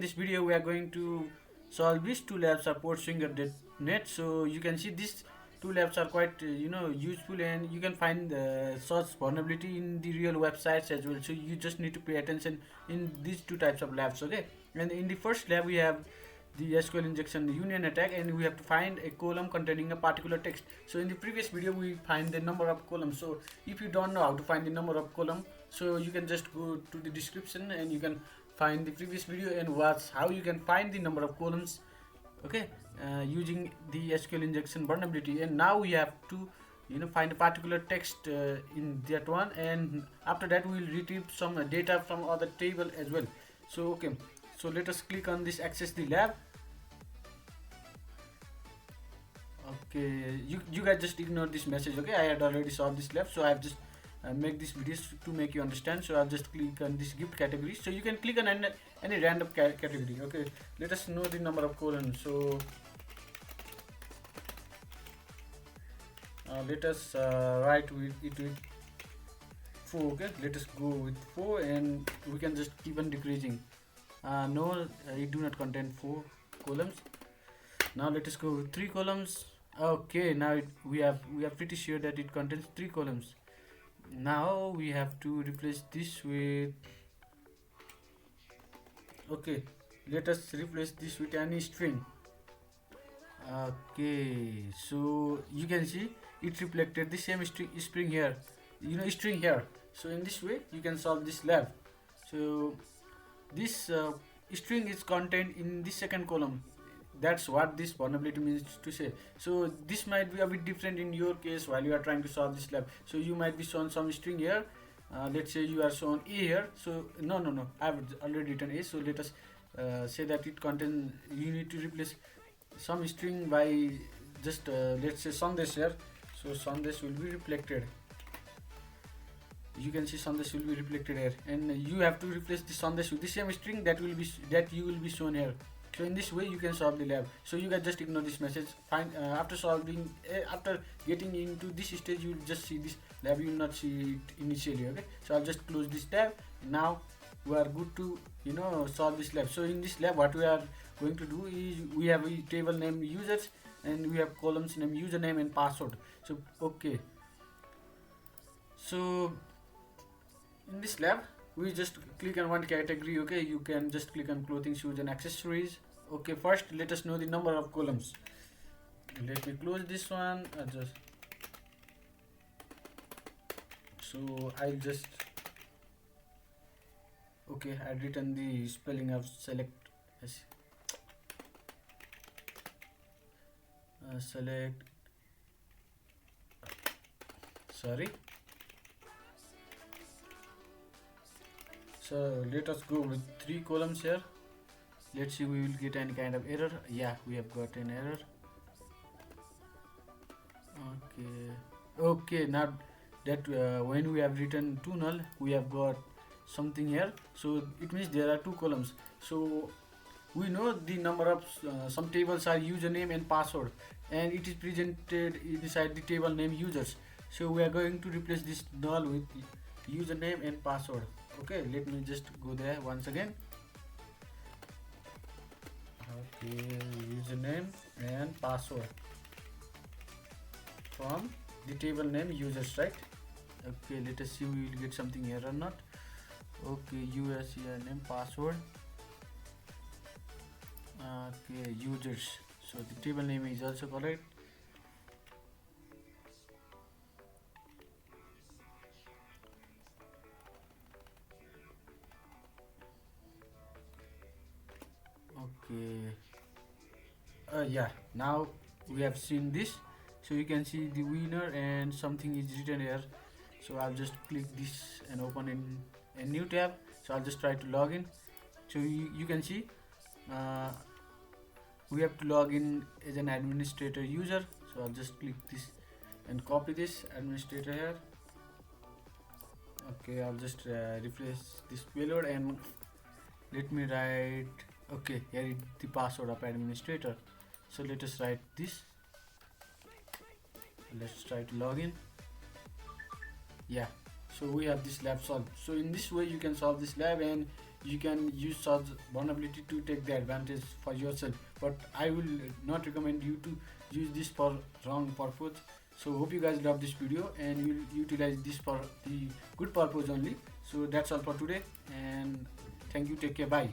This video we are going to solve these two labs are portswigger.net. So you can see these two labs are quite useful, and you can find such vulnerability in the real websites as well. So you just need to pay attention in these two types of labs. Okay, and in the first lab we have the SQL injection union attack, and we have to find a column containing a particular text. So in the previous video we find the number of columns. So if you don't know how to find the number of column, so you can just go to the description and you can find the previous video and watch how you can find the number of columns. Okay, using the SQL injection vulnerability. And now we have to find a particular text in that one, and after that we will retrieve some data from other table as well. So okay, so let us click on this access the lab. Okay, you guys just ignore this message. Okay, I had already solved this lab, so I have just make this videos to make you understand. So I'll just click on this gift category. So you can click on any random category. Okay, let us know the number of columns. So let us write with it with 4. Okay, let us go with 4, and we can just keep on decreasing. No, it do not contain 4 columns. Now let us go with 3 columns. Okay, now we are pretty sure that it contains 3 columns. Now we have to replace this with, okay, let us replace this with any string. Okay, so you can see it reflected the same string here, string here. So in this way you can solve this lab. So this string is contained in the second column. That's what this vulnerability means to say. So this might be a bit different in your case while you are trying to solve this lab. So you might be shown some string here. Let's say you are shown A here. So no, I've already written A. So let us say that it contains, you need to replace some string by just let's say Sandesh here. So Sandesh will be reflected. You can see Sandesh will be reflected here, and you have to replace the Sandesh with the same string that you will be shown here. So in this way you can solve the lab. So you guys just ignore this message. Find after solving, after getting into this stage, you will just see this lab. You will not see it initially. Okay, so I'll just close this tab. Now we are good to solve this lab. So in this lab what we are going to do is we have a table name users, and we have columns name username and password. So okay, so in this lab we just click on one category. Okay, you can just click on clothing, shoes and accessories. Okay, first let us know the number of columns. Let me close this one. I'll just okay, I'd written the spelling of select select sorry. So let us go with 3 columns here. Let's see we will get any kind of error. Yeah, we have got an error. Okay, now that when we have written 2 null, we have got something here. So it means there are 2 columns. So we know the number of some tables are username and password, and it is presented inside the table name users. So we are going to replace this null with username and password. Okay, let me just go there once again. Okay, username and password from the table name users, right? Okay, let us see we will get something here or not. Okay, username password. Okay, users. So the table name is also correct. Okay, yeah, now we have seen this. So you can see the winner and something is written here. So I'll just click this and open in a new tab. So I'll just try to log in. So you can see we have to log in as an administrator user. So I'll just click this and copy this administrator here. Okay, I'll just replace this payload and let me write, okay, here is the password of administrator. So let us write this. Let's try to log in. Yeah, so we have this lab solved. So in this way you can solve this lab, and you can use such vulnerability to take the advantage for yourself, but I will not recommend you to use this for wrong purpose. So hope you guys love this video and you will utilize this for the good purpose only. So that's all for today, and thank you, take care, bye.